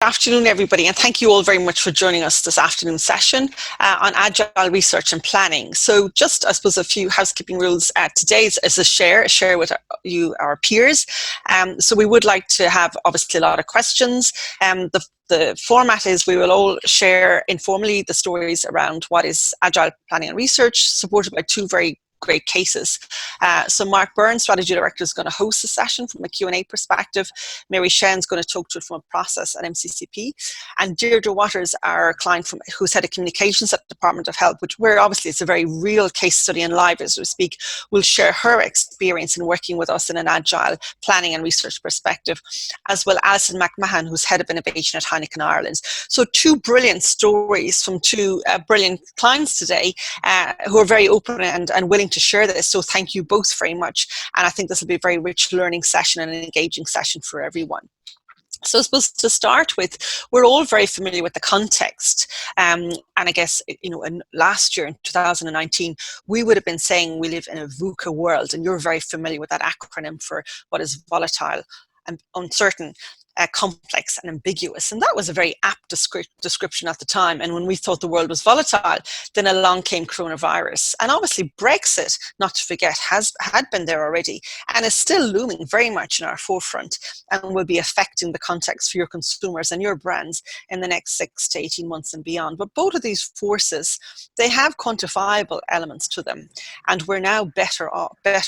afternoon, everybody, and thank you all very much for joining us this afternoon session on Agile Research and Planning. So just, I suppose, a few housekeeping rules. Today is a share with our peers. So we would like to have, obviously, a lot of questions. The format is we will all share informally the stories around what is Agile Planning and Research, supported by two very great cases. So Mark Byrne, Strategy Director, is going to host the session from a Q&A perspective. Mary Shen's going to talk to it from a process at MCCP. And Deirdre Waters, our client who's head of communications at the Department of Health, which obviously it's a very real case study and live as we speak, will share her experience in working with us in an agile planning and research perspective, as well as Alison McMahon, who's head of innovation at Heineken Ireland. So two brilliant stories from two brilliant clients today who are very open and willing to share this. So thank you both very much. And I think this will be a very rich learning session and an engaging session for everyone. So I suppose to start with, we're all very familiar with the context. And I guess, last year in 2019, we would have been saying we live in a VUCA world, and you're very familiar with that acronym for what is volatile and uncertain, complex and ambiguous. And that was a very apt description at the time. And when we thought the world was volatile, then along came coronavirus. And obviously Brexit, not to forget, had been there already and is still looming very much in our forefront and will be affecting the context for your consumers and your brands in the next 6 to 18 months and beyond. But both of these forces, they have quantifiable elements to them. And we're now better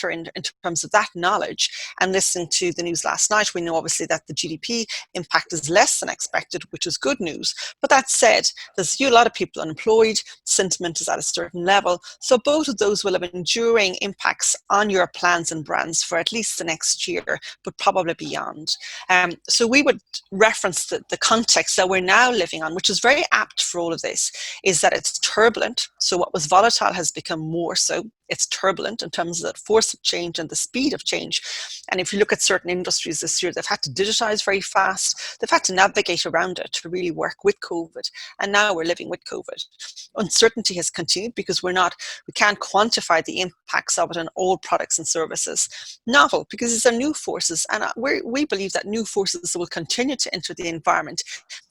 in terms of that knowledge. And listening to the news last night, we know obviously that the GDP impact is less than expected, which is good news. But that said, there's a lot of people unemployed, sentiment is at a certain level. So both of those will have enduring impacts on your plans and brands for at least the next year, but probably beyond. So we would reference the context that we're now living on, which is very apt for all of this, is that it's turbulent. So what was volatile has become more so. It's turbulent in terms of the force of change and the speed of change. And if you look at certain industries this year, they've had to digitize very fast. They've had to navigate around it to really work with COVID. And now we're living with COVID. Uncertainty has continued because we can't quantify the impacts of it on all products and services. Novel, because these are new forces. And we believe that new forces will continue to enter the environment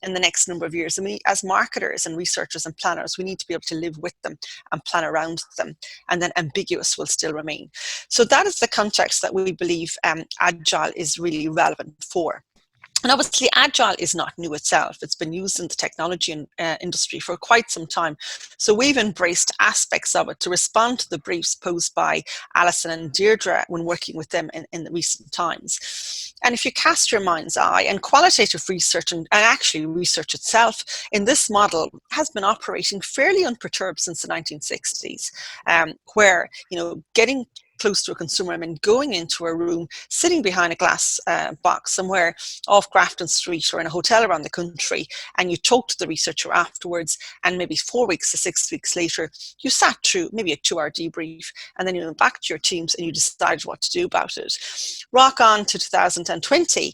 in the next number of years. And we, as marketers and researchers and planners, we need to be able to live with them and plan around them. And then ambiguous will still remain. So that is the context that we believe Agile is really relevant for. And obviously, Agile is not new itself. It's been used in the technology industry for quite some time. So we've embraced aspects of it to respond to the briefs posed by Alison and Deirdre when working with them in the recent times. And if you cast your mind's eye, and qualitative research and actually research itself in this model has been operating fairly unperturbed since the 1960s, where, getting close to a consumer, going into a room, sitting behind a glass box somewhere off Grafton Street or in a hotel around the country, and you talk to the researcher afterwards, and maybe 4 weeks to 6 weeks later, you sat through maybe a 2-hour debrief, and then you went back to your teams and you decided what to do about it. Rock on to 2020,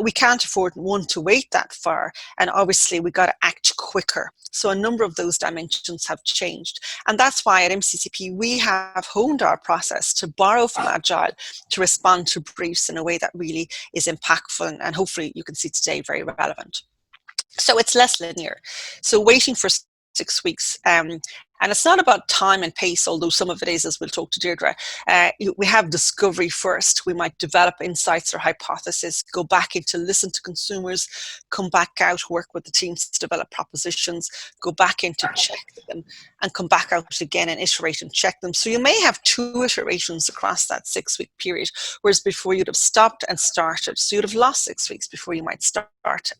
we can't afford, one, to wait that far, and obviously we got to act quicker. So a number of those dimensions have changed. And that's why at MCCP, we have honed our process to borrow from Agile to respond to briefs in a way that really is impactful and hopefully you can see today very relevant. So it's less linear. So waiting for 6 weeks, and it's not about time and pace, although some of it is, as we'll talk to Deirdre. We have discovery first. We might develop insights or hypotheses, go back in to listen to consumers, come back out, work with the teams to develop propositions, go back in to check them, and come back out again and iterate and check them. So you may have 2 iterations across that 6-week period, whereas before you'd have stopped and started. So you'd have lost 6 weeks before you might start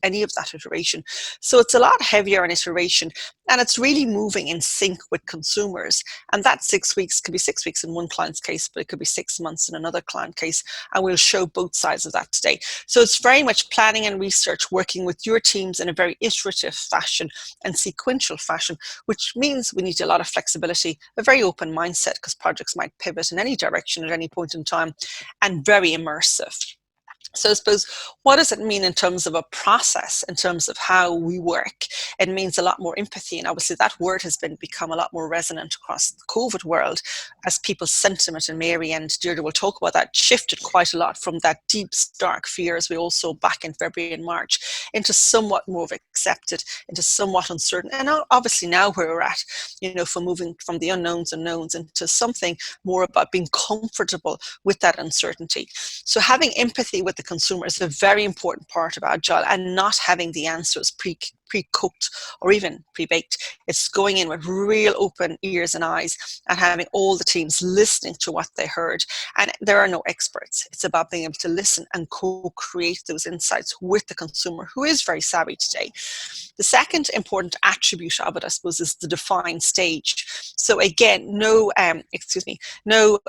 any of that iteration. So it's a lot heavier on iteration, and it's really moving in sync with consumers. And that 6 weeks could be 6 weeks in one client's case, but it could be 6 months in another client case. And we'll show both sides of that today. So it's very much planning and research, working with your teams in a very iterative fashion and sequential fashion, which means we need a lot of flexibility, a very open mindset, because projects might pivot in any direction at any point in time, and very immersive. So I suppose, what does it mean in terms of a process, in terms of how we work? It means a lot more empathy. And obviously that word has become a lot more resonant across the COVID world as people's sentiment, and Mary and Deirdre will talk about that, shifted quite a lot from that deep, stark fear, as we all saw back in February and March, into somewhat more of accepted, into somewhat uncertain. And obviously now where we're at, from moving from the unknowns and knowns into something more about being comfortable with that uncertainty. So having empathy with the consumer is a very important part of Agile, and not having the answers pre-cooked or even pre-baked. It's going in with real open ears and eyes, and having all the teams listening to what they heard. And there are no experts. It's about being able to listen and co-create those insights with the consumer, who is very savvy today. The second important attribute of it, I suppose, is the define stage. So again, no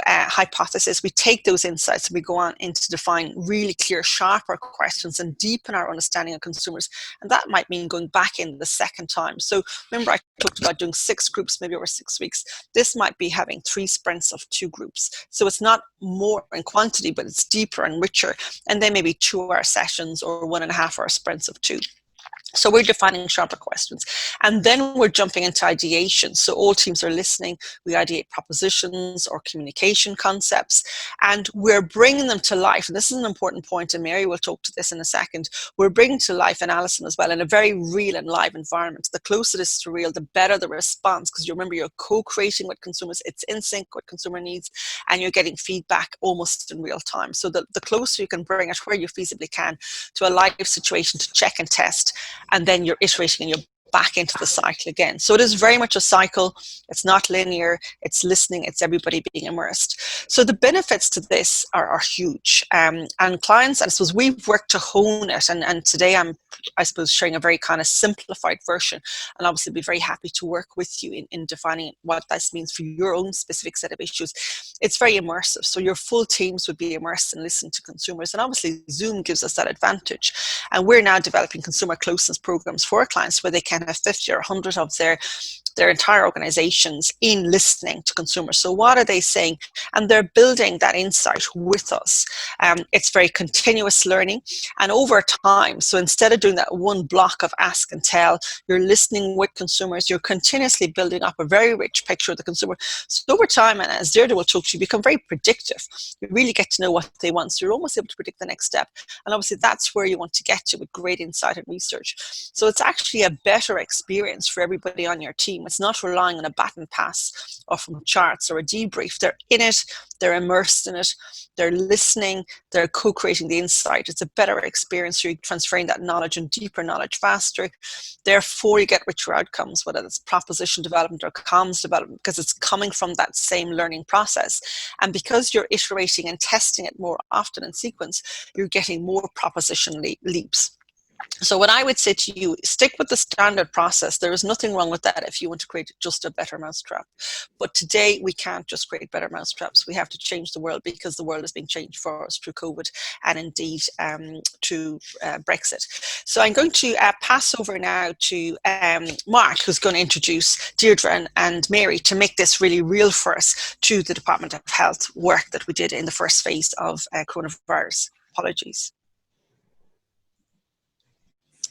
hypothesis. We take those insights and we go on into define really clear, sharper questions and deepen our understanding of consumers. And that might mean going back in the second time. So remember, I talked about doing 6 groups, maybe over 6 weeks. This might be having 3 sprints of 2 groups. So it's not more in quantity, but it's deeper and richer. And then maybe 2-hour sessions or 1.5-hour sprints of 2. So we're defining sharper questions, and then we're jumping into ideation. So all teams are listening. We ideate propositions or communication concepts, and we're bringing them to life. And this is an important point, and Mary will talk to this in a second. We're bringing to life, and Alison as well, in a very real and live environment. The closer it is to real, the better the response, because you remember, you're co-creating with consumers. It's in sync with consumer needs, and you're getting feedback almost in real time. So the closer you can bring it, where you feasibly can, to a live situation to check and test, and then you're iterating and you're back into the cycle again. So it is very much a cycle. It's not linear. It's listening. It's everybody being immersed. So the benefits to this are huge. And clients, and I suppose we've worked to hone it. And today I'm, I suppose, sharing a very kind of simplified version. And obviously be very happy to work with you in defining what this means for your own specific set of issues. It's very immersive. So your full teams would be immersed and listen to consumers. And obviously Zoom gives us that advantage. And we're now developing consumer closeness programs for our clients, where they can have 50 or 100 of their entire organizations in listening to consumers. So what are they saying? And they're building that insight with us. It's very continuous learning and over time. So instead of doing that one block of ask and tell, you're listening with consumers, you're continuously building up a very rich picture of the consumer. So over time, and as Deirdre will talk to you, become very predictive. You really get to know what they want. So you're almost able to predict the next step. And obviously that's where you want to get to with great insight and research. So it's actually a better experience for everybody on your team. It's not relying on a baton pass or from charts or a debrief. They're in it, they're immersed in it, they're listening, they're co-creating the insight. It's a better experience. You're transferring that knowledge and deeper knowledge faster. Therefore, you get richer outcomes, whether it's proposition development or comms development, because it's coming from that same learning process. And because you're iterating and testing it more often in sequence, you're getting more proposition leaps. So what I would say to you, stick with the standard process. There is nothing wrong with that if you want to create just a better mousetrap. But today we can't just create better mousetraps. We have to change the world, because the world is being changed for us through COVID and indeed to Brexit. So I'm going to pass over now to Mark, who's going to introduce Deirdre and Mary to make this really real for us, to the Department of Health work that we did in the first phase of coronavirus. Apologies.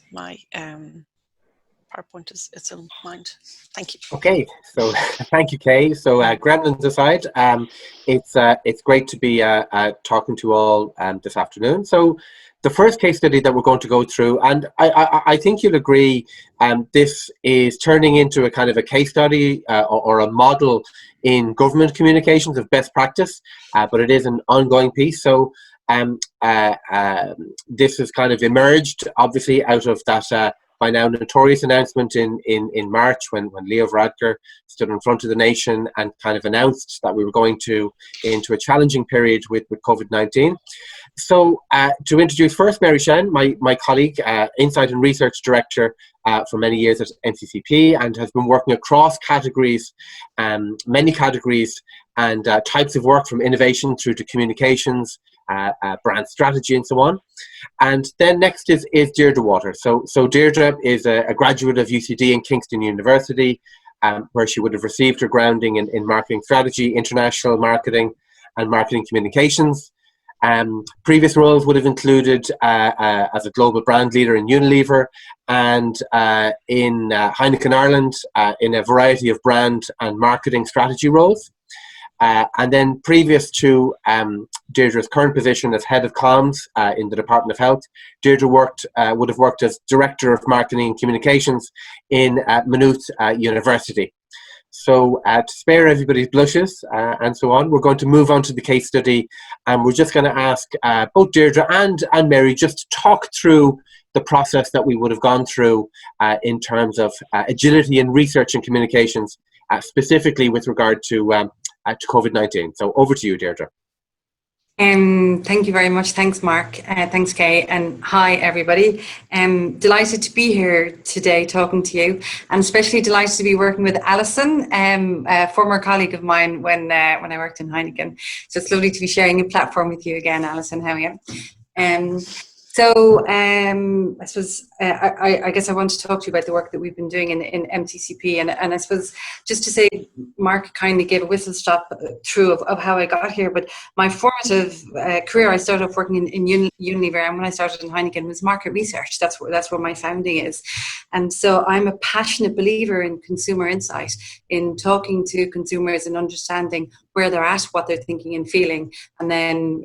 My PowerPoint is its own mind. Thank you. Okay, so thank you, Kay. So gremlins aside, it's great to be talking to you all this afternoon. So the first case study that we're going to go through, and I think you'll agree, this is turning into a kind of a case study or a model in government communications of best practice, but it is an ongoing piece. So this has kind of emerged, obviously, out of that by now notorious announcement in March when Leo Varadkar stood in front of the nation and kind of announced that we were going into a challenging period with COVID-19. So to introduce first Mary Shen, my colleague, Insight and Research Director for many years at MCCP, and has been working across categories, many categories and types of work, from innovation through to communications, brand strategy and so on. And then next is Deirdre Waters. So Deirdre is a graduate of UCD and Kingston University, where she would have received her grounding in marketing strategy, international marketing and marketing communications. Previous roles would have included as a global brand leader in Unilever and in Heineken Ireland in a variety of brand and marketing strategy roles. And then previous to Deirdre's current position as head of comms in the Department of Health, Deirdre would have worked as Director of Marketing and Communications in Maynooth University. So to spare everybody's blushes and so on, we're going to move on to the case study, and we're just going to ask both Deirdre and Mary just to talk through the process that we would have gone through in terms of agility in research and communications, specifically with regard to COVID-19. So over to you, Deirdre. Thank you very much. Thanks, Mark. Thanks, Kay. And hi, everybody. Delighted to be here today talking to you, and especially delighted to be working with Alison, a former colleague of mine when I worked in Heineken. So it's lovely to be sharing a platform with you again, Alison. How are you? So I suppose I guess I want to talk to you about the work that we've been doing in MCCP, and I suppose just to say, Mark kindly gave a whistle stop through of how I got here, but my formative career, I started off working in Unilever, and when I started in Heineken was market research. That's where my founding is, and so I'm a passionate believer in consumer insight, in talking to consumers and understanding where they're at, what they're thinking and feeling, and then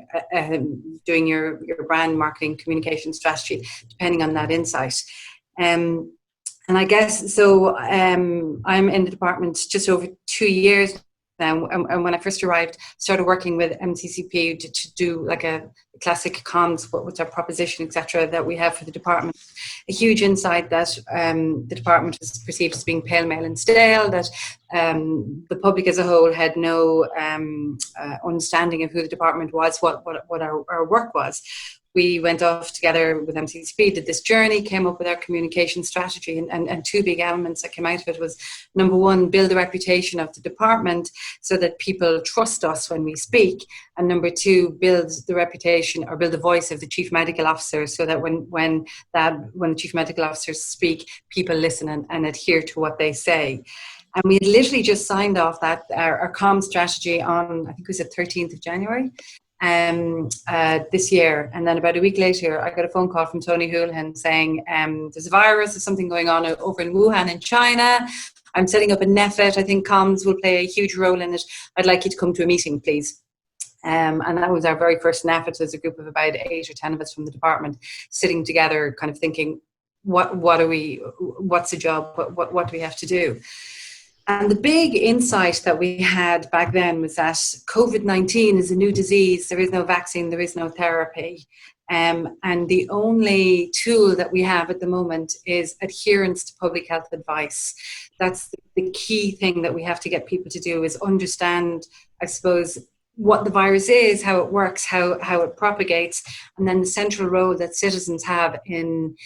doing your brand marketing communication strategy, depending on that insight. And I guess, so I'm in the department just over 2 years now, and when I first arrived, started working with MCCP to do like a classic comms, what's our proposition, etc., that we have for the department. A huge insight that the department was perceived as being pale, male and stale, that the public as a whole had no understanding of who the department was, what our work was. We went off together with MCCP, did this journey, came up with our communication strategy, and two big elements that came out of it was, number one, build the reputation of the department so that people trust us when we speak, and number two, build the reputation or build the voice of the chief medical officer so that when the chief medical officers speak, people listen and adhere to what they say. And we literally just signed off that our comm strategy on, I think it was the 13th of January. This year, and then about a week later I got a phone call from Tony Houlihan saying there's a virus, there's something going on over in Wuhan in China. I'm setting up a NEFIT. I think comms will play a huge role in it. I'd like you to come to a meeting, please. And that was our very first NEFIT. There's a group of about 8 or 10 of us from the department sitting together, kind of thinking, what's the job? What do we have to do? And the big insight that we had back then was that COVID-19 is a new disease. There is no vaccine, there is no therapy. And the only tool that we have at the moment is adherence to public health advice. That's the key thing that we have to get people to do, is understand, I suppose, what the virus is, how it works, how it propagates, and then the central role that citizens have in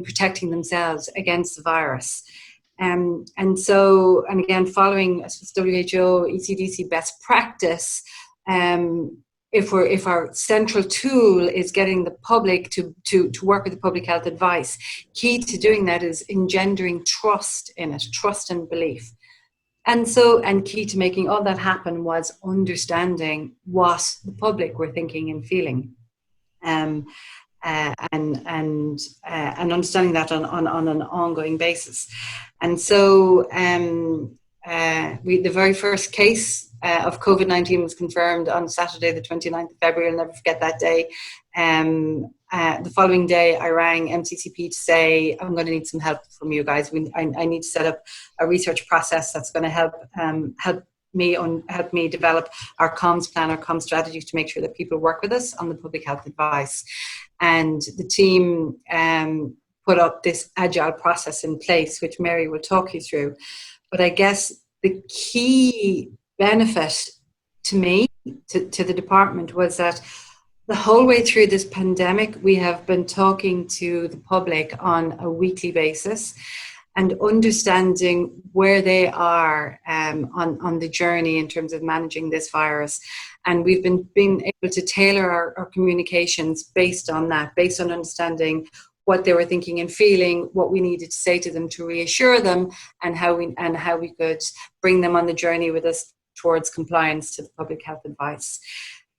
protecting themselves against the virus. And again, following WHO, ECDC best practice, if our central tool is getting the public to work with the public health advice, key to doing that is engendering trust in it, trust and belief. And key to making all that happen was understanding what the public were thinking and feeling. And understanding that on an ongoing basis. And so the very first case of COVID-19 was confirmed on Saturday, the 29th of February. I'll never forget that day. The following day, I rang MCCP to say, I'm going to need some help from you guys. I need to set up a research process that's going to help me develop our comms plan, our comms strategy, to make sure that people work with us on the public health advice. And the team put up this agile process in place, which Mary will talk you through. But I guess the key benefit to me, to the department, was that the whole way through this pandemic, we have been talking to the public on a weekly basis and understanding where they are on the journey in terms of managing this virus. And we've been being able to tailor our communications based on that, based on understanding what they were thinking and feeling, what we needed to say to them to reassure them, and how we could bring them on the journey with us towards compliance to the public health advice.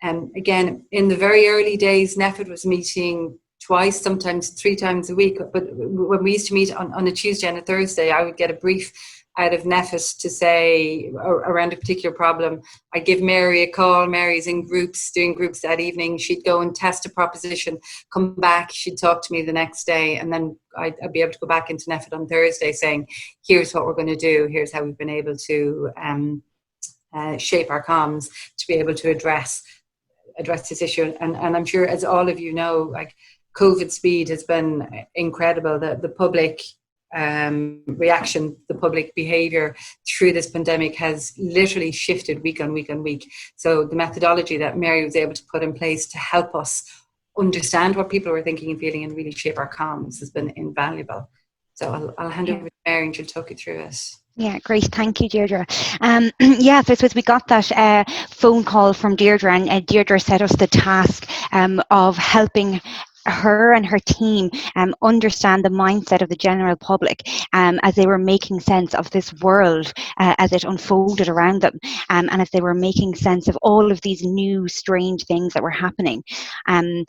Again, in the very early days, NEFID was meeting twice, sometimes 3 times a week. But when we used to meet on a Tuesday and a Thursday, I would get a brief out of NEFIT to say around a particular problem. I'd give Mary a call. Mary's in groups, doing groups that evening. She'd go and test a proposition, come back, she'd talk to me the next day, and then I'd be able to go back into NEFIT on Thursday saying, here's what we're going to do, here's how we've been able to shape our comms to be able to address this issue. And I'm sure, as all of you know, like, COVID speed has been incredible. The public reaction, the public behaviour through this pandemic has literally shifted week on week on week. So the methodology that Mary was able to put in place to help us understand what people were thinking and feeling and really shape our comms has been invaluable. So I'll hand over to Mary and she'll talk you through it. Yeah, great. Thank you, Deirdre. Yeah, so I suppose we got that phone call from Deirdre, and Deirdre set us the task of helping her and her team understand the mindset of the general public as they were making sense of this world as it unfolded around them, and as they were making sense of all of these new strange things that were happening. And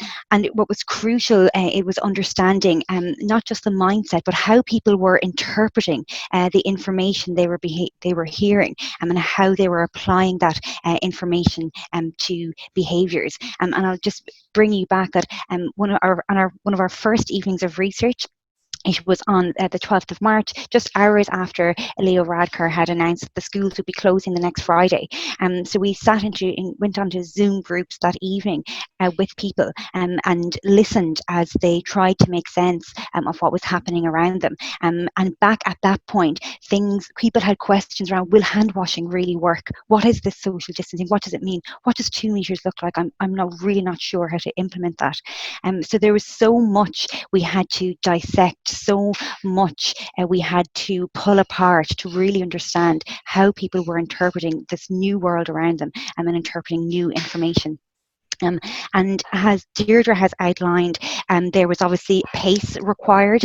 what was crucial, it was understanding not just the mindset, but how people were interpreting the information they were hearing, and how they were applying that information to behaviours. And I'll just bring you back that one of our first evenings of research, it was on the 12th of March, just hours after Leo Varadkar had announced that the schools would be closing the next Friday. So we went onto Zoom groups that evening with people and listened as they tried to make sense of what was happening around them. And back at that point, people had questions around, will hand washing really work? What is this social distancing? What does it mean? What does 2 meters look like? I'm really not sure how to implement that. So there was so much we had to dissect, so much we had to pull apart to really understand how people were interpreting this new world around them and interpreting new information. And as Deirdre has outlined, there was obviously pace required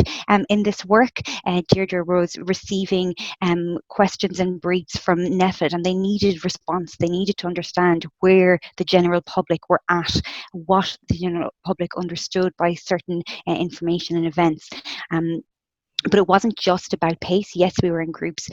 in this work. Deirdre was receiving questions and briefs from NEFID, and they needed response. They needed to understand where the general public were at, what the general public understood by certain information and events. But it wasn't just about pace. Yes, we were in groups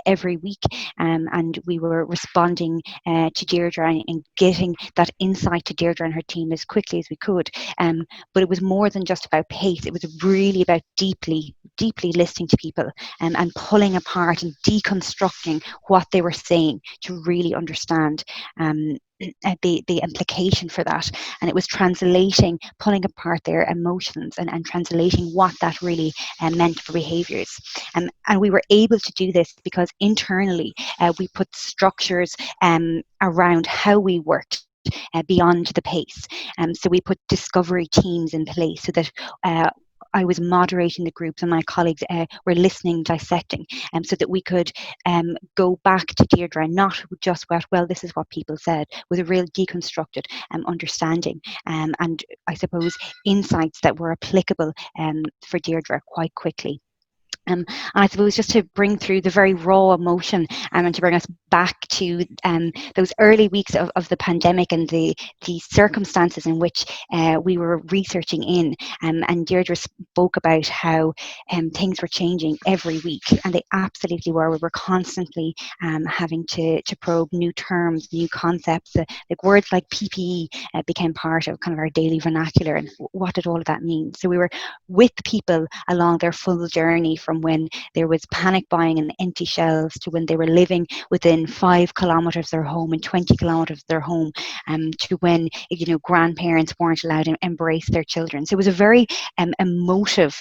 every week, and we were responding to Deirdre and getting that insight to Deirdre and her team as quickly as we could. But it was more than just about pace. It was really about deeply listening to people and pulling apart and deconstructing what they were saying to really understand the implication for that. And it was pulling apart their emotions and translating what that really meant for behaviours. And we were able to do this because internally we put structures around how we worked beyond the pace. So we put discovery teams in place so that I was moderating the groups and my colleagues were listening, dissecting, so that we could go back to Deirdre, not just about, well, this is what people said, with a real deconstructed understanding and I suppose insights that were applicable for Deirdre quite quickly. And I suppose just to bring through the very raw emotion and to bring us back to those early weeks of the pandemic and the circumstances in which we were researching in. And Deirdre spoke about how things were changing every week, and they absolutely were. We were constantly having to probe new terms, new concepts. Like words like PPE became part of kind of our daily vernacular, and what did all of that mean? So we were with people along their full journey from when there was panic buying and empty shelves to when they were living within 5 kilometres of their home and 20 kilometres of their home, to when, you know, grandparents weren't allowed to embrace their children. So it was a very emotive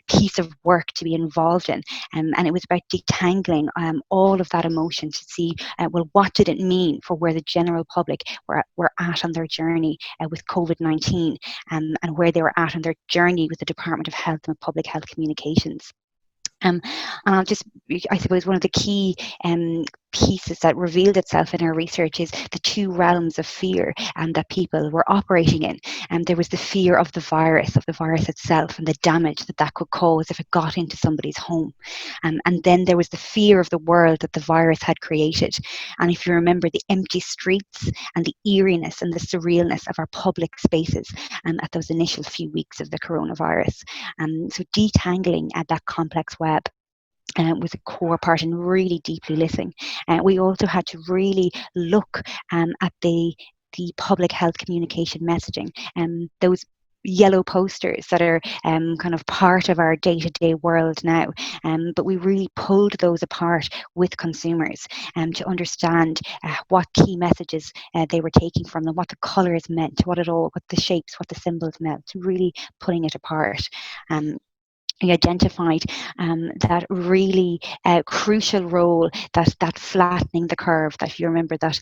piece of work to be involved in, and it was about detangling all of that emotion to see, well, what did it mean for where the general public were at on their journey with COVID-19, and where they were at on their journey with the Department of Health and Public Health Communications. And I'll just, I suppose one of the key pieces that revealed itself in our research is the two realms of fear that people were operating in. And there was the fear of the virus itself, and the damage that that could cause if it got into somebody's home. And then there was the fear of the world that the virus had created. And if you remember, the empty streets and the eeriness and the surrealness of our public spaces at those initial few weeks of the coronavirus. So detangling at that complex web was a core part in really deeply listening. We also had to really look at the public health communication messaging, those yellow posters that are kind of part of our day-to-day world now, but we really pulled those apart with consumers to understand what key messages they were taking from them, what the colours meant, what the shapes, what the symbols meant, really pulling it apart. We identified that really crucial role that flattening the curve, that if you remember that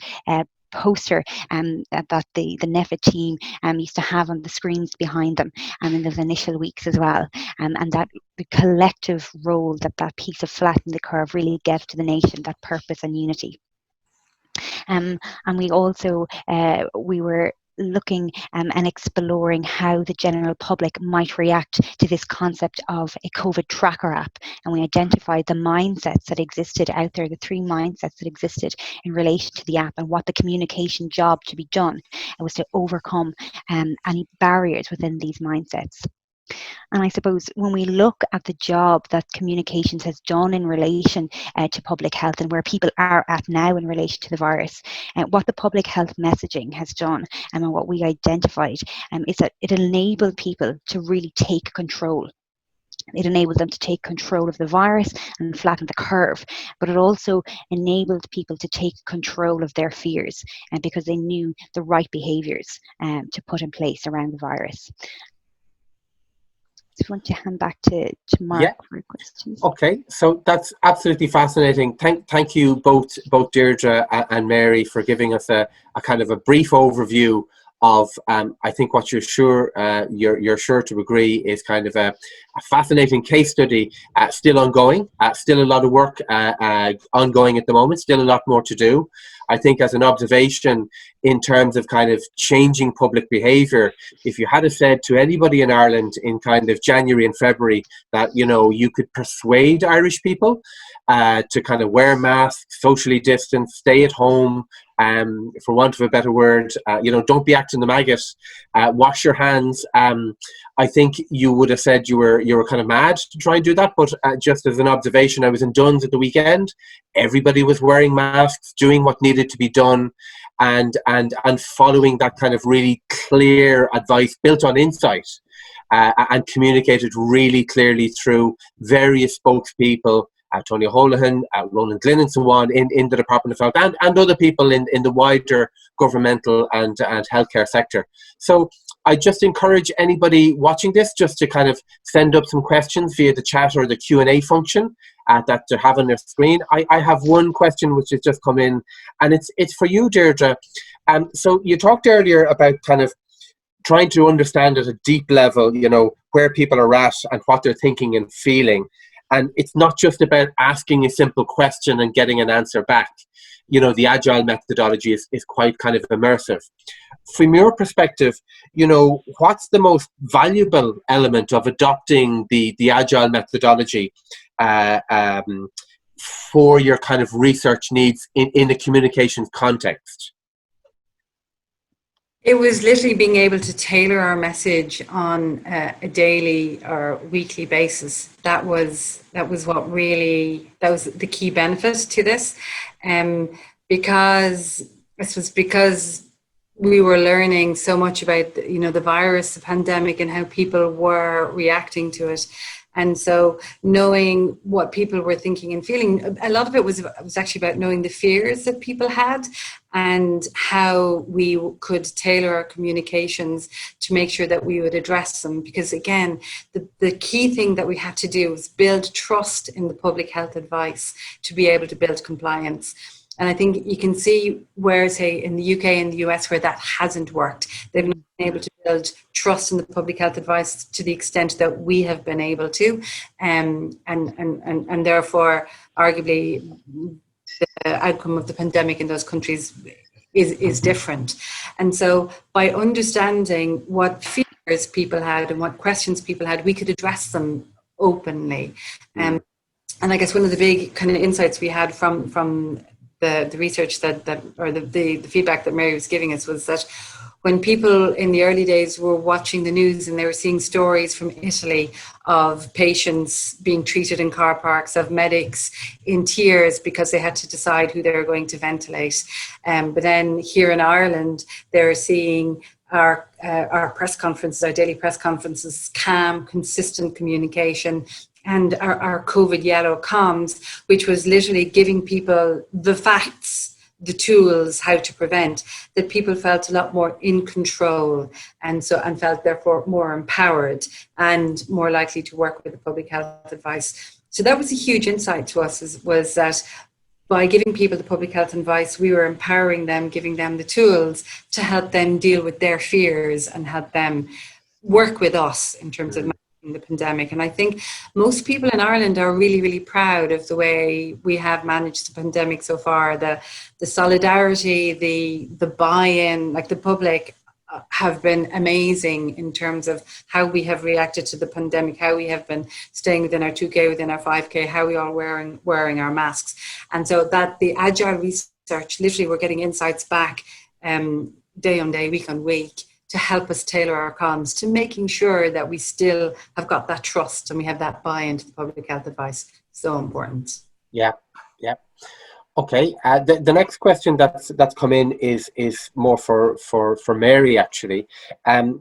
poster that the NEFIT team used to have on the screens behind them in those initial weeks as well, and that the collective role that piece of flattening the curve really gave to the nation, that purpose and unity. And we also we were looking and exploring how the general public might react to this concept of a COVID tracker app. And we identified the mindsets that existed out there, the three mindsets that existed in relation to the app, and what the communication job to be done was to overcome any barriers within these mindsets. And I suppose when we look at the job that communications has done in relation to public health and where people are at now in relation to the virus, what the public health messaging has done and what we identified is that it enabled people to really take control. It enabled them to take control of the virus and flatten the curve, but it also enabled people to take control of their fears because they knew the right behaviours to put in place around the virus. I want to hand back to Mark for questions. Okay, so that's absolutely fascinating. Thank you both Deirdre and Mary for giving us a kind of a brief overview of I think what you're sure to agree is kind of a fascinating case study, still ongoing, still a lot of work ongoing at the moment, still a lot more to do. I think as an observation in terms of kind of changing public behaviour, if you had said to anybody in Ireland in kind of January and February that, you know, you could persuade Irish people to kind of wear masks, socially distance, stay at home, for want of a better word, you know, don't be acting the maggot, wash your hands, I think you would have said you were kind of mad to try and do that. But just as an observation, I was in Duns at the weekend. Everybody was wearing masks, doing what needed to be done, and following that kind of really clear advice built on insight, and communicated really clearly through various spokespeople, Tony O'Holohan, Ronan Glynn and so on in the Department of Health and other people in the wider governmental and healthcare sector. So I just encourage anybody watching this just to kind of send up some questions via the chat or the Q&A function that they have on their screen. I have one question which has just come in, and it's for you, Deirdre. So you talked earlier about kind of trying to understand at a deep level, you know, where people are at and what they're thinking and feeling. And it's not just about asking a simple question and getting an answer back. You know, the Agile methodology is quite kind of immersive. From your perspective, you know, what's the most valuable element of adopting the Agile methodology for your kind of research needs in a communications context? It was literally being able to tailor our message on a daily or weekly basis. That was what really, that was the key benefit to this. Because we were learning so much about, you know, the virus, the pandemic, and how people were reacting to it. And so knowing what people were thinking and feeling, a lot of it was actually about knowing the fears that people had and how we could tailor our communications to make sure that we would address them. Because again, the key thing that we had to do was build trust in the public health advice to be able to build compliance. And I think you can see where, say, in the UK and the US, where that hasn't worked. They've not been able to build trust in the public health advice to the extent that we have been able to. And therefore, arguably, the outcome of the pandemic in those countries is different. And so by understanding what fears people had and what questions people had, we could address them openly. And I guess one of the big kind of insights we had from the research or the feedback that Mary was giving us was that when people in the early days were watching the news and they were seeing stories from Italy of patients being treated in car parks, of medics in tears because they had to decide who they were going to ventilate. But then here in Ireland, they're seeing our press conferences, our daily press conferences, calm, consistent communication, and our COVID yellow comms, which was literally giving people the facts, the tools, how to prevent, that people felt a lot more in control and felt therefore more empowered and more likely to work with the public health advice. So that was a huge insight to us, was that by giving people the public health advice, we were empowering them, giving them the tools to help them deal with their fears and help them work with us in terms of the pandemic. And I think most people in Ireland are really, really proud of the way we have managed the pandemic so far. The solidarity, the buy-in, like the public have been amazing in terms of how we have reacted to the pandemic, how we have been staying within our 2K, within our 5K, how we are wearing our masks. And so that the agile research, literally we're getting insights back day on day, week on week, to help us tailor our comms to making sure that we still have got that trust and we have that buy-in to the public health advice. So important. Yeah. Okay. The next question that's come in is more for Mary, actually.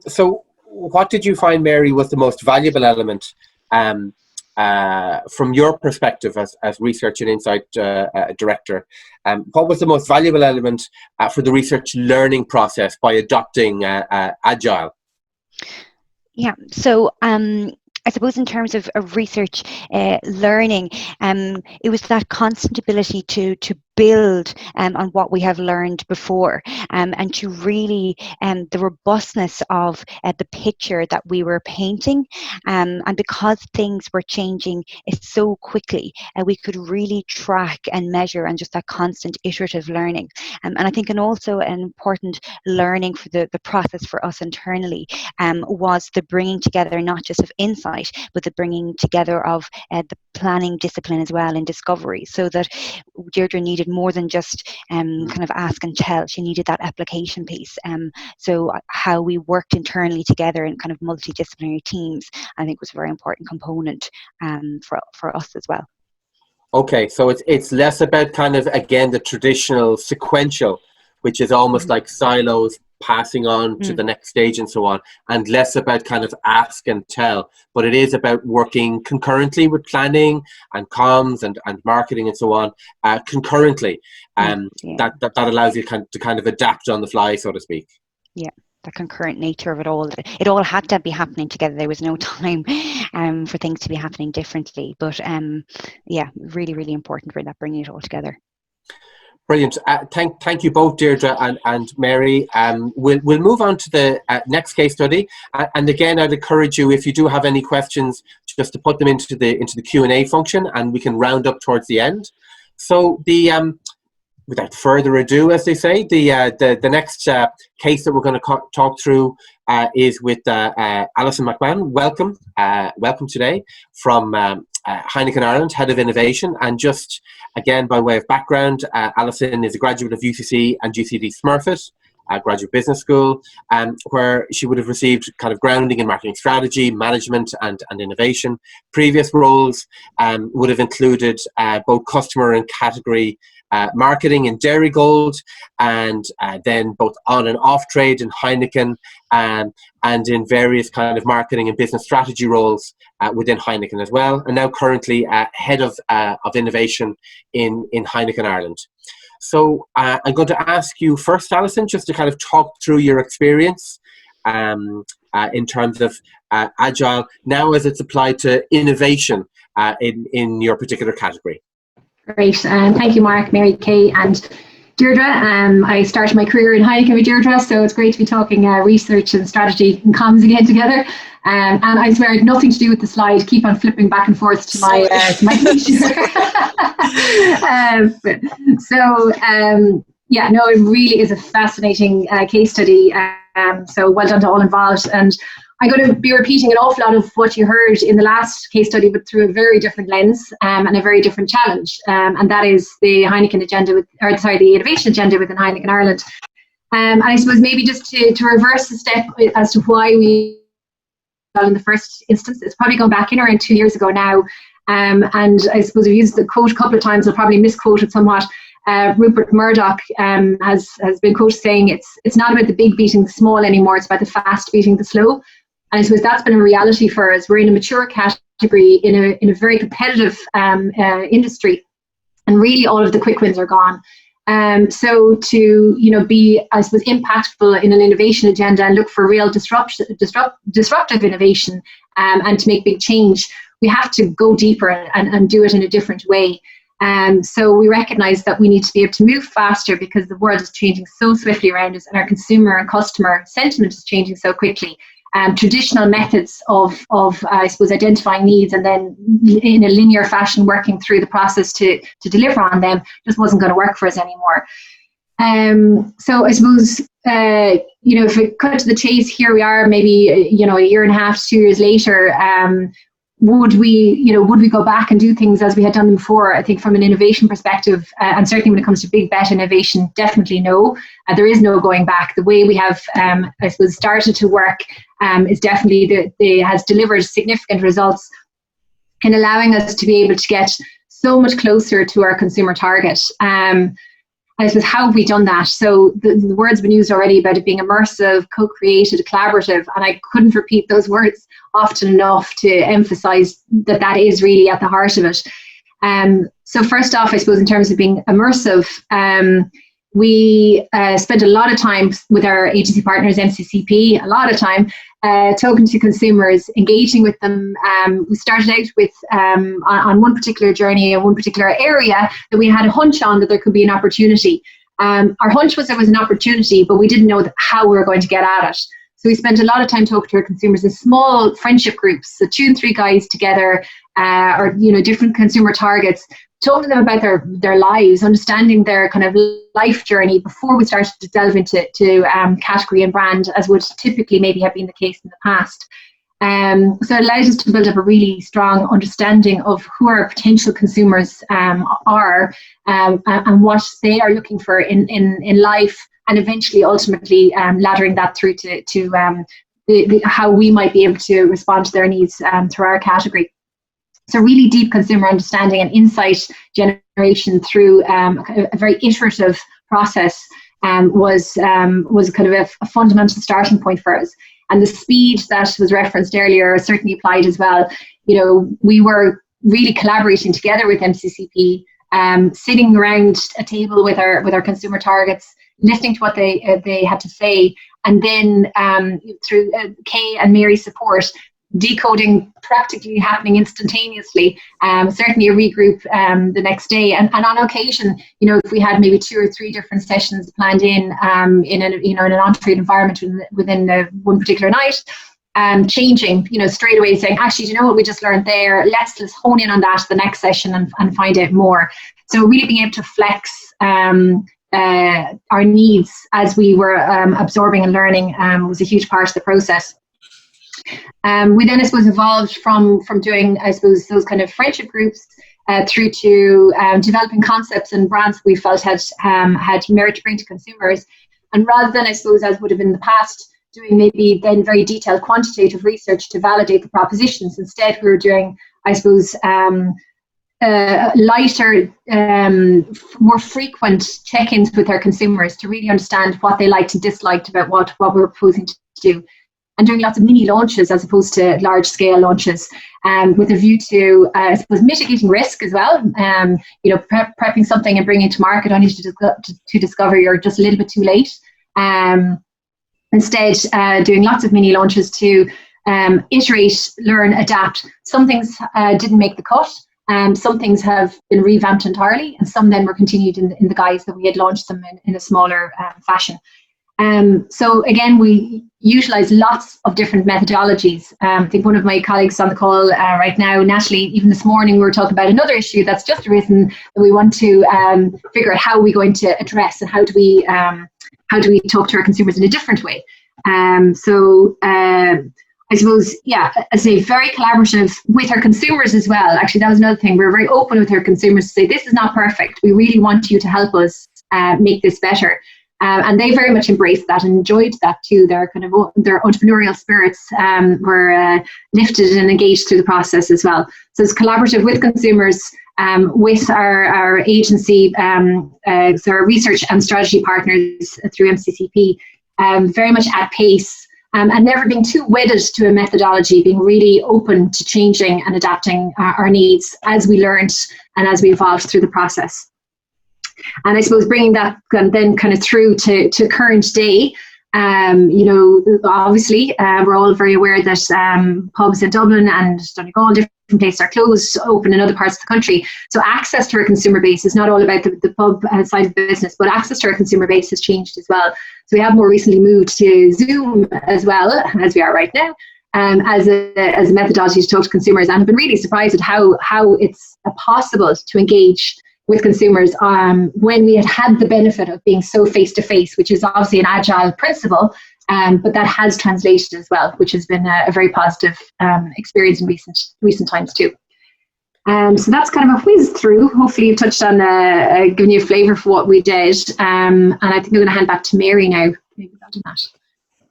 So what did you find, Mary, was the most valuable element from your perspective as Research and Insight Director? What was the most valuable element for the research learning process by adopting Agile? Yeah, so I suppose in terms of research learning, it was that constant ability to build on what we have learned before, and to really the robustness of the picture that we were painting, and because things were changing so quickly, we could really track and measure, and just that constant iterative learning. And I think also an important learning for the process for us internally was the bringing together not just of insight, but the bringing together of the planning discipline as well in discovery, so that Deirdre needed more than just kind of ask and tell. She needed that application piece. So how we worked internally together in kind of multidisciplinary teams, I think, was a very important component for us as well. Okay, so it's less about kind of, again, the traditional sequential, which is almost like silos passing on to the next stage and so on, and less about kind of ask and tell, but it is about working concurrently with planning and comms and marketing and so on, concurrently. That allows you to kind of adapt on the fly, so to speak. Yeah. The concurrent nature of it all had to be happening together. There was no time for things to be happening differently, but yeah, really, really important for that, bringing it all together. Brilliant. Thank you both, Deirdre and Mary. We'll move on to the next case study. And again, I'd encourage you, if you do have any questions, just to put them into the Q&A function, and we can round up towards the end. So without further ado, as they say, the next case that we're going to talk through is with Alison McMahon. Welcome today from Heineken Ireland, Head of Innovation. And just again, by way of background, Alison is a graduate of UCC and UCD Smurfit, Graduate Business School, where she would have received kind of grounding in marketing strategy, management and innovation. Previous roles would have included both customer and category marketing in Dairy Gold, and then both on and off trade in Heineken, and in various kind of marketing and business strategy roles within Heineken as well, and now currently head of innovation in Heineken Ireland. So I'm going to ask you first, Alison, just to kind of talk through your experience in terms of Agile now as it's applied to innovation in your particular category. Great, thank you, Mark, Mary, Kay, and Deirdre. I started my career in Heineken with Deirdre, so it's great to be talking research and strategy and comms again together. And I swear, it had nothing to do with the slide. Keep on flipping back and forth to my feature. Yeah, no, it really is a fascinating case study. So well done to all involved. And I'm going to be repeating an awful lot of what you heard in the last case study, but through a very different lens and a very different challenge. And that is the Heineken agenda, the innovation agenda within Heineken Ireland. And I suppose maybe just to reverse the step as to why we, in the first instance, it's probably gone back in around 2 years ago now. And I suppose I've used the quote a couple of times, I'll probably misquote it somewhat. Rupert Murdoch has been quoted saying it's not about the big beating the small anymore, it's about the fast beating the slow. And I suppose that's been a reality for us. We're in a mature category in a very competitive industry, and really all of the quick wins are gone. So to be, I suppose, impactful in an innovation agenda and look for real disruptive innovation and to make big change, we have to go deeper and do it in a different way. So we recognise that we need to be able to move faster because the world is changing so swiftly around us, and our consumer and customer sentiment is changing so quickly. Traditional methods of I suppose identifying needs and then in a linear fashion working through the process to deliver on them just wasn't going to work for us anymore. So I suppose if we cut to the chase, here we are maybe a year and a half, 2 years later. Would we go back and do things as we had done them before? I think from an innovation perspective, and certainly when it comes to big bet innovation, definitely no. There is no going back. The way we have, I suppose, started to work is definitely has delivered significant results in allowing us to be able to get so much closer to our consumer target. I suppose, how have we done that? So the words been used already about it being immersive, co-created, collaborative, and I couldn't repeat those words often enough to emphasize that is really at the heart of it. So first off, I suppose in terms of being immersive, we spent a lot of time with our agency partners, MCCP, a lot of time talking to consumers, engaging with them. We started out with on one particular journey and one particular area that we had a hunch on that there could be an opportunity. Our hunch was there was an opportunity, but we didn't know how we were going to get at it. So we spent a lot of time talking to our consumers in small friendship groups, so 2 and 3 guys together, or different consumer targets, talking to them about their lives, understanding their kind of life journey before we started to delve into category and brand, as would typically maybe have been the case in the past. So it allows us to build up a really strong understanding of who our potential consumers are and what they are looking for in life, and eventually, ultimately, laddering that through to how we might be able to respond to their needs through our category. So really deep consumer understanding and insight generation through a very iterative process was kind of a fundamental starting point for us. And the speed that was referenced earlier certainly applied as well. We were really collaborating together with MCCP, sitting around a table with our consumer targets, listening to what they had to say, and then through Kay and Mary's support, decoding practically happening instantaneously, certainly a regroup the next day, and on occasion, if we had maybe 2 or 3 different sessions planned in an on-trade environment within one particular night, changing, straight away saying, actually, what we just learned there, let's hone in on that the next session and find out more. So really being able to flex our needs as we were absorbing and learning was a huge part of the process. We then, I suppose, evolved from doing, I suppose, those kind of friendship groups through to developing concepts and brands we felt had merit to bring to consumers. And rather than, I suppose, as would have been in the past, doing maybe then very detailed quantitative research to validate the propositions, instead we were doing, I suppose, lighter, more frequent check-ins with our consumers to really understand what they liked and disliked about what we were proposing to do. And doing lots of mini launches as opposed to large scale launches, with a view to, I suppose, mitigating risk as well. Prepping something and bringing it to market only to discover you're just a little bit too late. Instead, doing lots of mini launches to iterate, learn, adapt. Some things didn't make the cut, Some things have been revamped entirely, and some then were continued in the guise that we had launched them in a smaller fashion. So again, we utilize lots of different methodologies. I think one of my colleagues on the call right now, Natalie, even this morning, we were talking about another issue that's just arisen that we want to figure out how we're going to address, and how do we talk to our consumers in a different way. I suppose, yeah, I say very collaborative with our consumers as well. Actually, that was another thing. We're very open with our consumers to say, this is not perfect. We really want you to help us make this better. And they very much embraced that and enjoyed that too. Their entrepreneurial spirits were lifted and engaged through the process as well. So it's collaborative with consumers, with our agency, so our research and strategy partners through MCCP, very much at pace, and never being too wedded to a methodology, being really open to changing and adapting our needs as we learned and as we evolved through the process. And I suppose bringing that then kind of through to current day, obviously we're all very aware that pubs in Dublin and Donegal, different places are closed, open in other parts of the country. So access to our consumer base is not all about the pub side of the business, but access to our consumer base has changed as well. So we have more recently moved to Zoom as well, as we are right now, as a methodology to talk to consumers, and I've been really surprised at how it's possible to engage with consumers when we had the benefit of being so face-to-face, which is obviously an agile principle, but that has translated as well, which has been a very positive experience in recent times too. So that's kind of a whiz through. Hopefully you've touched on giving you a flavour for what we did. And I think I'm going to hand back to Mary now. Maybe about that.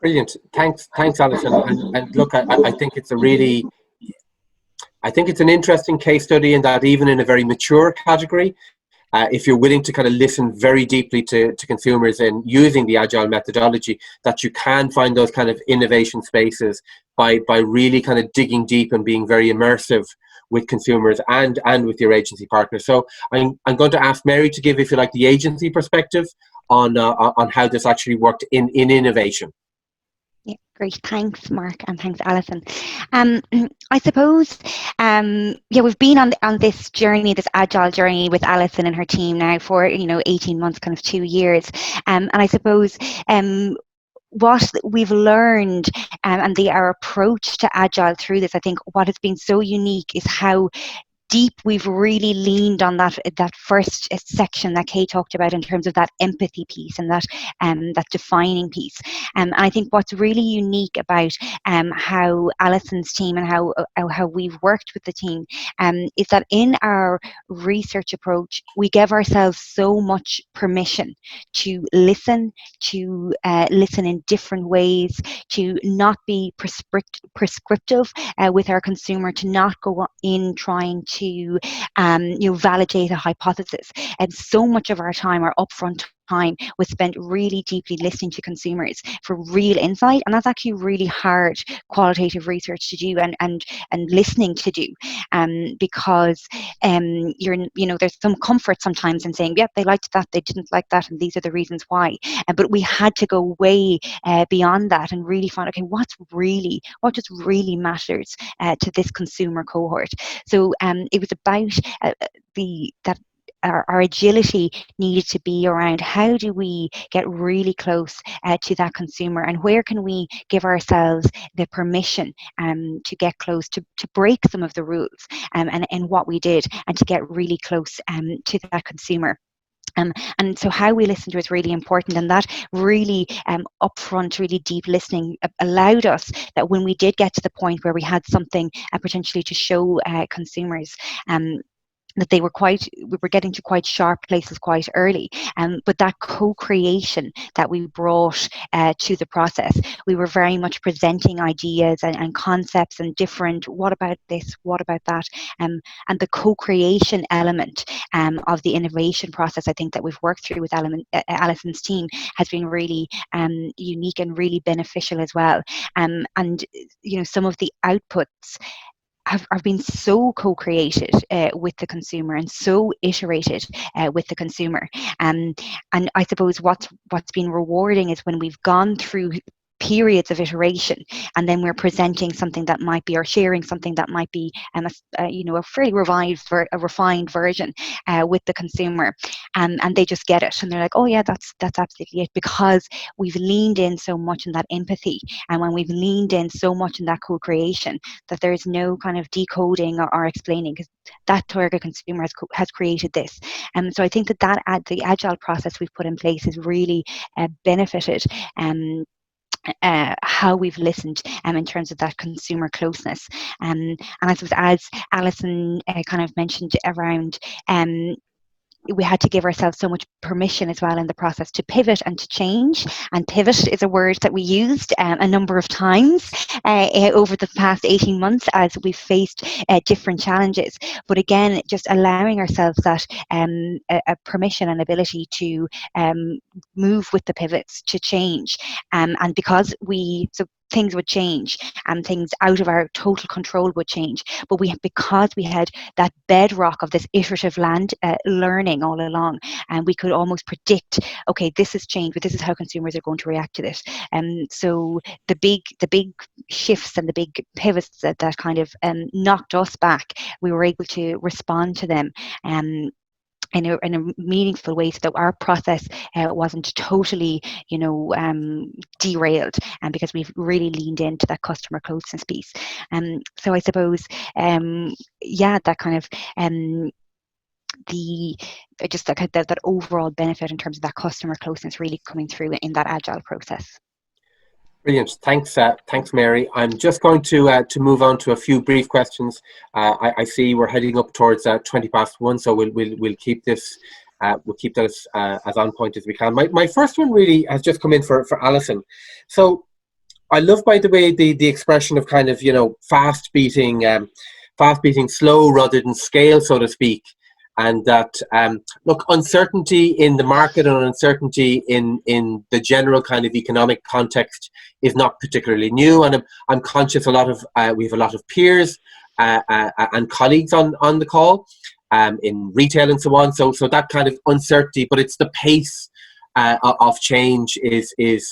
Brilliant. Thanks, Alison. And look, I think it's an interesting case study in that even in a very mature category, if you're willing to kind of listen very deeply to consumers and using the agile methodology, that you can find those kind of innovation spaces by really kind of digging deep and being very immersive with consumers and with your agency partners. So I'm going to ask Mary to give, if you like, the agency perspective on how this actually worked in innovation. Yeah, great. Thanks, Mark, and thanks, Alison. I suppose, we've been on this journey, this agile journey with Alison and her team now for 18 months, kind of 2 years. And I suppose what we've learned and our approach to agile through this, I think what has been so unique is how deep we've really leaned on that first section that Kay talked about in terms of that empathy piece and that defining piece. And I think what's really unique about how Alison's team and how we've worked with the team is that in our research approach, we give ourselves so much permission to listen in different ways, to not be prescriptive with our consumer, to not go in trying to validate a hypothesis. And so much of our time, our upfront time, was spent really deeply listening to consumers for real insight, and that's actually really hard qualitative research to do and listening to do, because there's some comfort sometimes in saying, yep, they liked that, they didn't like that, and these are the reasons why. But we had to go way beyond that and really find, okay, what just really matters to this consumer cohort. So it was about our agility needed to be around how do we get really close to that consumer, and where can we give ourselves the permission to get close, to break some of the rules and what we did, and to get really close to that consumer. And so how we listen to is really important, and that really upfront, really deep listening allowed us that when we did get to the point where we had something potentially to show consumers, that we were getting to quite sharp places quite early. But that co-creation that we brought to the process, we were very much presenting ideas and concepts and different, what about this, what about that? And the co-creation element of the innovation process, I think, that we've worked through with Alison's team has been really unique and really beneficial as well. And some of the outputs have been so co-created with the consumer and so iterated with the consumer. And I suppose what's been rewarding is when we've gone through periods of iteration, and then we're presenting something that might be, or sharing something that might be, a fairly refined version with the consumer, and they just get it, and they're like, oh yeah, that's absolutely it, because we've leaned in so much in that empathy, and when we've leaned in so much in that co-creation, that there is no kind of decoding or explaining, because that target consumer has created this. So I think that the agile process we've put in place has really benefited how we've listened in terms of that consumer closeness. And I suppose, as Alison kind of mentioned around, we had to give ourselves so much permission as well in the process to pivot and to change. And pivot is a word that we used a number of times over the past 18 months as we've faced different challenges. But again, just allowing ourselves that a permission and ability to move with the pivots, to change. And because things would change and things out of our total control would change. But because we had that bedrock of this iterative learning all along, and we could almost predict, okay, this has changed, but this is how consumers are going to react to this. So the big shifts and the big pivots that kind of knocked us back, we were able to respond to them in a meaningful way, so that our process wasn't totally, derailed, and because we've really leaned into that customer closeness piece. So I suppose, that kind of that overall benefit in terms of that customer closeness really coming through in that agile process. Brilliant. Thanks, Mary. I'm just going to move on to a few brief questions. I see we're heading up towards 1:20, so we'll keep this. We'll keep that as on point as we can. My first one really has just come in for Alison. So I love, by the way, the expression of kind of fast beating, slow rather than scale, so to speak. And that, look, uncertainty in the market and uncertainty in the general kind of economic context is not particularly new. And I'm conscious we have a lot of peers and colleagues on the call in retail and so on. So that kind of uncertainty, but it's the pace of change is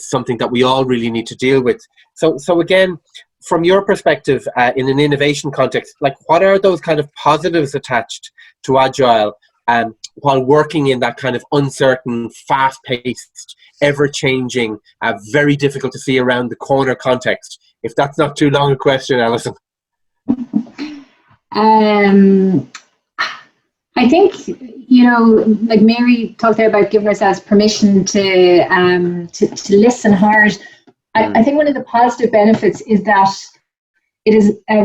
something that we all really need to deal with. So again, from your perspective, in an innovation context, like, what are those kind of positives attached to Agile while working in that kind of uncertain, fast-paced, ever-changing, very difficult to see around the corner context? If that's not too long a question, Alison. I think, like Mary talked there about giving ourselves permission to listen hard. I think one of the positive benefits is that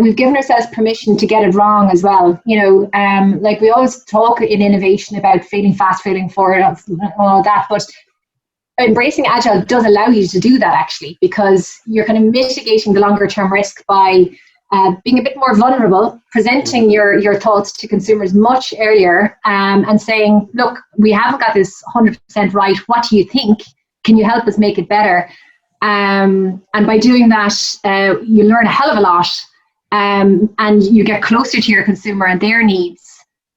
we've given ourselves permission to get it wrong as well. Like we always talk in innovation about failing fast, failing forward, all that, but embracing Agile does allow you to do that, actually, because you're kind of mitigating the longer term risk by being a bit more vulnerable, presenting your thoughts to consumers much earlier, and saying, look, we haven't got this 100% right. What do you think? Can you help us make it better? And by doing that, you learn a hell of a lot, and you get closer to your consumer and their needs.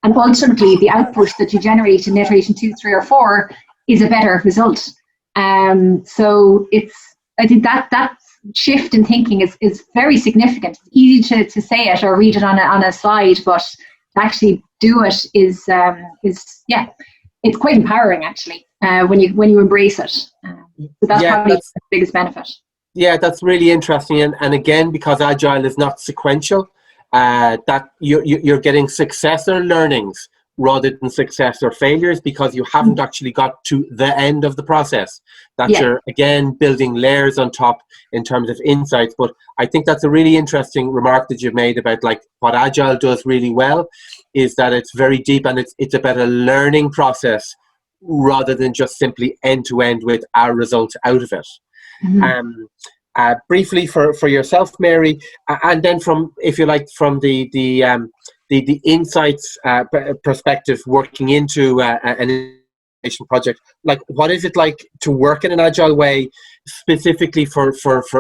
And ultimately, the output that you generate in iteration 2, 3, or 4 is a better result. So I think that shift in thinking is very significant. It's easy to say it or read it on a slide, but to actually do it is it's quite empowering, actually, when you embrace it. So that's probably the biggest benefit. Yeah, that's really interesting. And again, because Agile is not sequential, that you're getting success or learnings rather than success or failures, because you haven't actually got to the end of the process. That you're, again, building layers on top in terms of insights. But I think that's a really interesting remark that you've made about, like, what Agile does really well is that it's very deep, and it's about a learning process rather than just simply end-to-end with our results out of it. Briefly for yourself, Mary, and then from, if you like, from the insights perspective, working into an innovation project, like, what is it like to work in an Agile way specifically for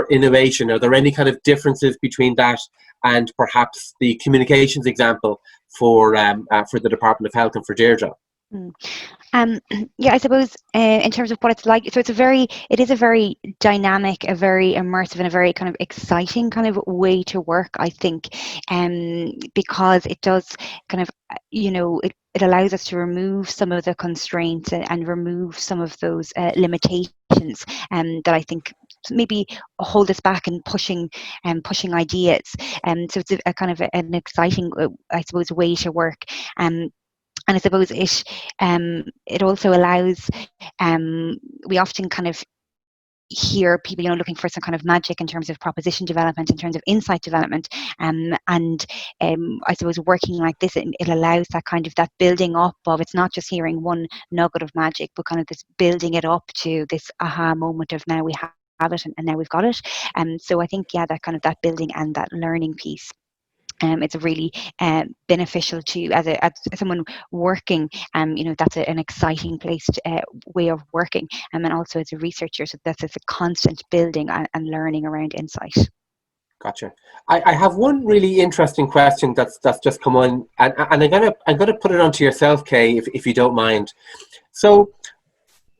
innovation? Are there any kind of differences between that and perhaps the communications example for the Department of Health and for Deirdre? Mm. Yeah, I suppose in terms of what it's like, so it is a very dynamic, a very immersive, and a very kind of exciting kind of way to work, I think, because it does kind of, it allows us to remove some of the constraints and remove some of those limitations that I think maybe hold us back in pushing ideas. So it's a kind of an exciting, I suppose, way to work. And I suppose it also allows, we often kind of hear people, looking for some kind of magic in terms of proposition development, in terms of insight development, and I suppose working like this, it allows that kind of that building up of, it's not just hearing one nugget of magic, but kind of this building it up to this aha moment of, now we have it, and now we've got it. So I think, yeah, that kind of that building and that learning piece. It's really beneficial to, as someone working, that's an exciting place way of working, and also as a researcher, so that's a constant building and learning around insight. Gotcha. I have one really interesting question that's just come on, and I'm gonna put it onto yourself, Kay, if you don't mind. So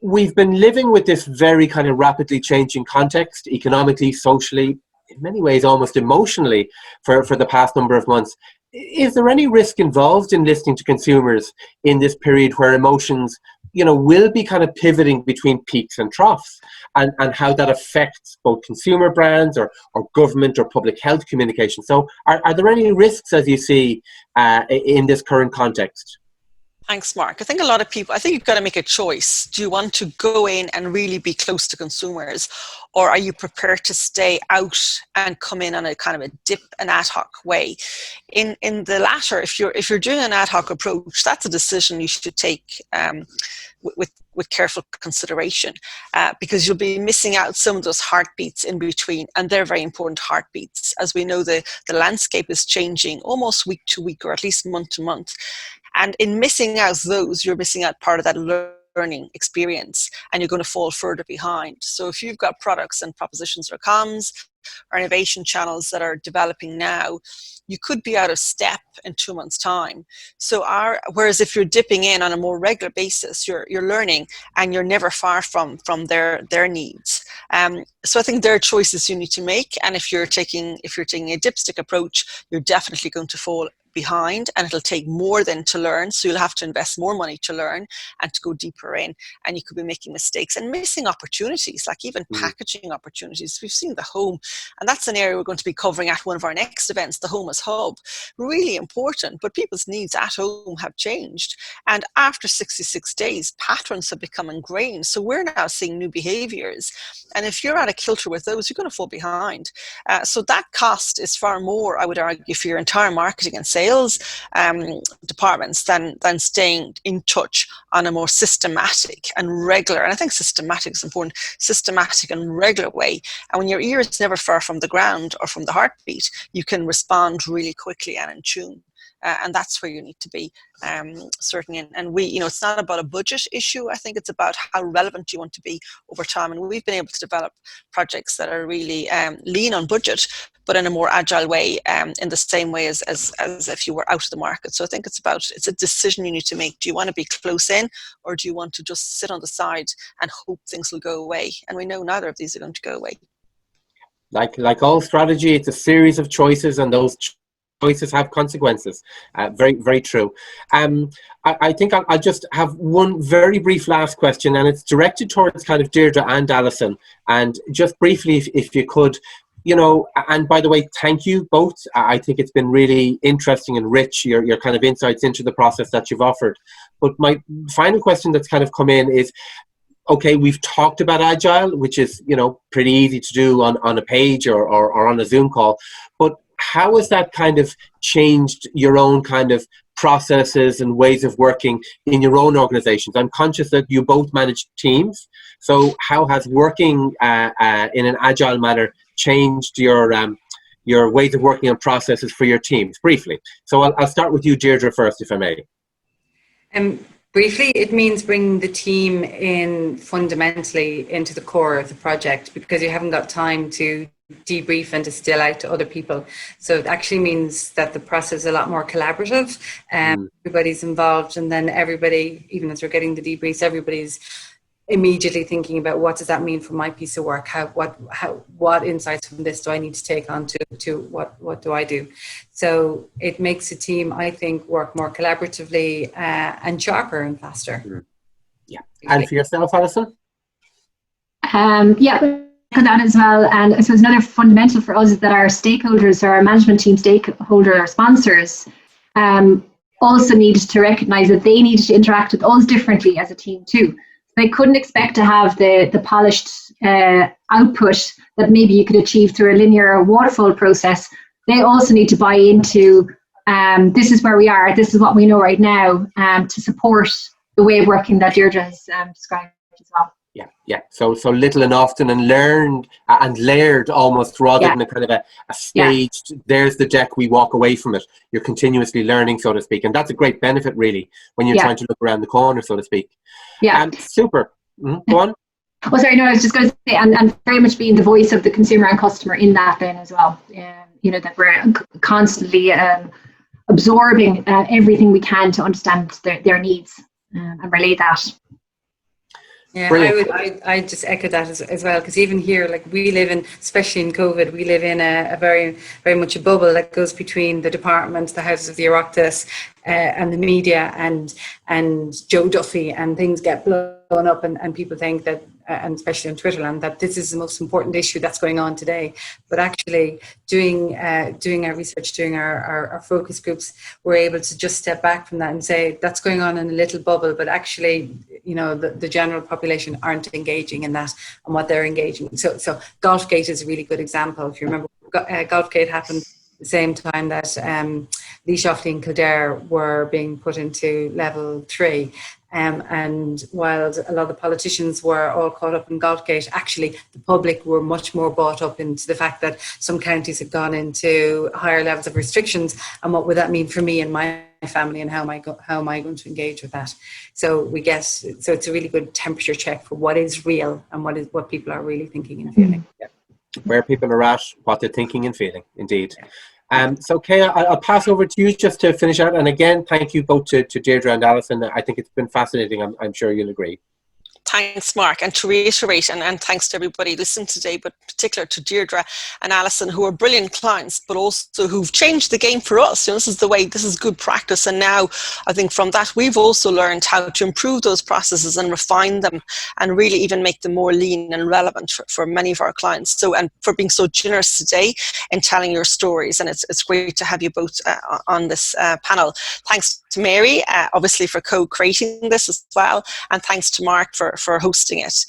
we've been living with this very kind of rapidly changing context, economically, socially, in many ways almost emotionally, for the past number of months. Is there any risk involved in listening to consumers in this period where emotions, will be kind of pivoting between peaks and troughs, and how that affects both consumer brands or government or public health communication? So are there any risks, as you see, in this current context? Thanks, Mark. I think you've got to make a choice. Do you want to go in and really be close to consumers, or are you prepared to stay out and come in on a kind of a dip, an ad hoc way? In the latter, if you're doing an ad hoc approach, that's a decision you should take with careful consideration, because you'll be missing out some of those heartbeats in between, and they're very important heartbeats. As we know, the landscape is changing almost week to week, or at least month to month. And in missing out those, you're missing out part of that learning experience, and you're going to fall further behind. So if you've got products and propositions or comms or innovation channels that are developing now, you could be out of step in 2 months' time. So whereas if you're dipping in on a more regular basis, you're learning, and you're never far from their needs. So I think there are choices you need to make, and if you're taking a dipstick approach, you're definitely going to fall behind, and it'll take more than to learn, so you'll have to invest more money to learn and to go deeper in, and you could be making mistakes and missing opportunities, like even packaging opportunities. We've seen the home, and that's an area we're going to be covering at one of our next events, the home as hub. Really important, but people's needs at home have changed, and after 66 days patterns have become ingrained, so we're now seeing new behaviors, and if you're out of kilter with those, you're going to fall behind. So that cost is far more, I would argue, for your entire marketing and sales departments than staying in touch on a more systematic and regular, and I think systematic is important, systematic and regular way. And when your ear is never far from the ground or from the heartbeat, you can respond really quickly and in tune. And that's where you need to be, certainly. And we, it's not about a budget issue. I think it's about how relevant you want to be over time. And we've been able to develop projects that are really lean on budget, but in a more agile way, in the same way as if you were out of the market. So I think it's a decision you need to make. Do you want to be close in, or do you want to just sit on the side and hope things will go away? And we know neither of these are going to go away. Like all strategy, it's a series of choices, and those choices have consequences. Very, very true. I think I'll just have one very brief last question, and it's directed towards kind of Deirdre and Alison. And just briefly, if you could, and by the way, thank you both. I think it's been really interesting and rich, your kind of insights into the process that you've offered. But my final question that's kind of come in is, okay, we've talked about Agile, which is, pretty easy to do on a page or on a Zoom call. But how has that kind of changed your own kind of processes and ways of working in your own organizations? I'm conscious that you both manage teams. So how has working in an Agile manner changed your ways of working and processes for your teams? Briefly. So I'll start with you, Deirdre, first, if I may. Briefly, it means bringing the team in fundamentally into the core of the project, because you haven't got time to debrief and distill out to other people. So it actually means that the process is a lot more collaborative. Everybody's involved, and then everybody, even as we're getting the debriefs, everybody's immediately thinking about what does that mean for my piece of work? What insights from this do I need to take on to what do I do? So it makes the team, I think, work more collaboratively and sharper and faster. Yeah. And for yourself, Alison? Yeah, that as well. And I suppose another fundamental for us is that our stakeholders, or our management team stakeholder, our sponsors, also needed to recognise that they needed to interact with us differently as a team too. They couldn't expect to have the polished output that maybe you could achieve through a linear waterfall process. They also need to buy into this is where we are, this is what we know right now, to support the way of working that Deirdre has described as well. Yeah. So little and often, and learned and layered almost, rather than a kind of a staged, there's the deck, we walk away from it. You're continuously learning, so to speak. And that's a great benefit, really, when you're trying to look around the corner, so to speak. Yeah. Super. Go on. Oh, sorry, no, I was just going to say, and very much being the voice of the consumer and customer in that then as well. That we're constantly absorbing everything we can to understand their needs and relay that. Yeah, I just echo that as well, because even here, like, we live in, especially in COVID, we live in a very, very much a bubble that goes between the departments, the houses of the Oireachtas, and the media, and Joe Duffy, and things get blown up, and people think that, and especially on Twitterland, that this is the most important issue that's going on today. But actually, doing our research, doing our focus groups, we're able to just step back from that and say that's going on in a little bubble, but actually, the general population aren't engaging in that and what they're engaging. So Golfgate is a really good example. If you remember, Golfgate happened the same time that Laois, Offaly and Kildare were being put into level 3. And while a lot of the politicians were all caught up in Golfgate, actually the public were much more bought up into the fact that some counties had gone into higher levels of restrictions, and what would that mean for me and my family, and how am I going to engage with that? So it's a really good temperature check for what is real and what people are really thinking and feeling. Yeah. Where people are at, what they're thinking and feeling, indeed. So Kay, I'll pass over to you just to finish out. And again, thank you both to Deirdre and Alison. I think it's been fascinating. I'm sure you'll agree. Thanks, Mark. And to reiterate, and thanks to everybody listening today, but particular to Deirdre and Alison, who are brilliant clients, but also who've changed the game for us. This is good practice. And now I think from that, we've also learned how to improve those processes and refine them, and really even make them more lean and relevant for many of our clients. So, and for being so generous today in telling your stories. And it's great to have you both on this panel. Thanks to Mary, obviously, for co-creating this as well. And thanks to Mark for hosting it.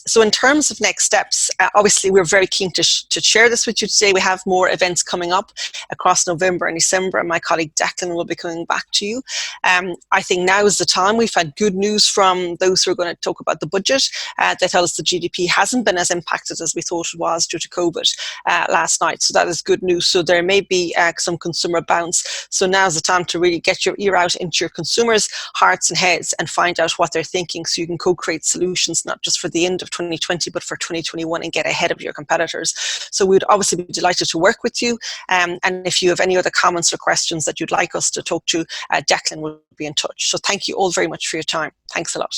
So in terms of next steps, obviously we're very keen to share this with you today. We have more events coming up across November and December, and my colleague Declan will be coming back to you. I think now is the time. We've had good news from those who are going to talk about the budget. They tell us the GDP hasn't been as impacted as we thought it was due to COVID last night. So that is good news. So there may be some consumer bounce. So now's the time to really get your ear out into your consumers' hearts and heads and find out what they're thinking, so you can co-create solutions, not just for the end of 2020, but for 2021, and get ahead of your competitors. So we'd obviously be delighted to work with you. And if you have any other comments or questions that you'd like us to talk to, Declan will be in touch. So thank you all very much for your time. Thanks a lot.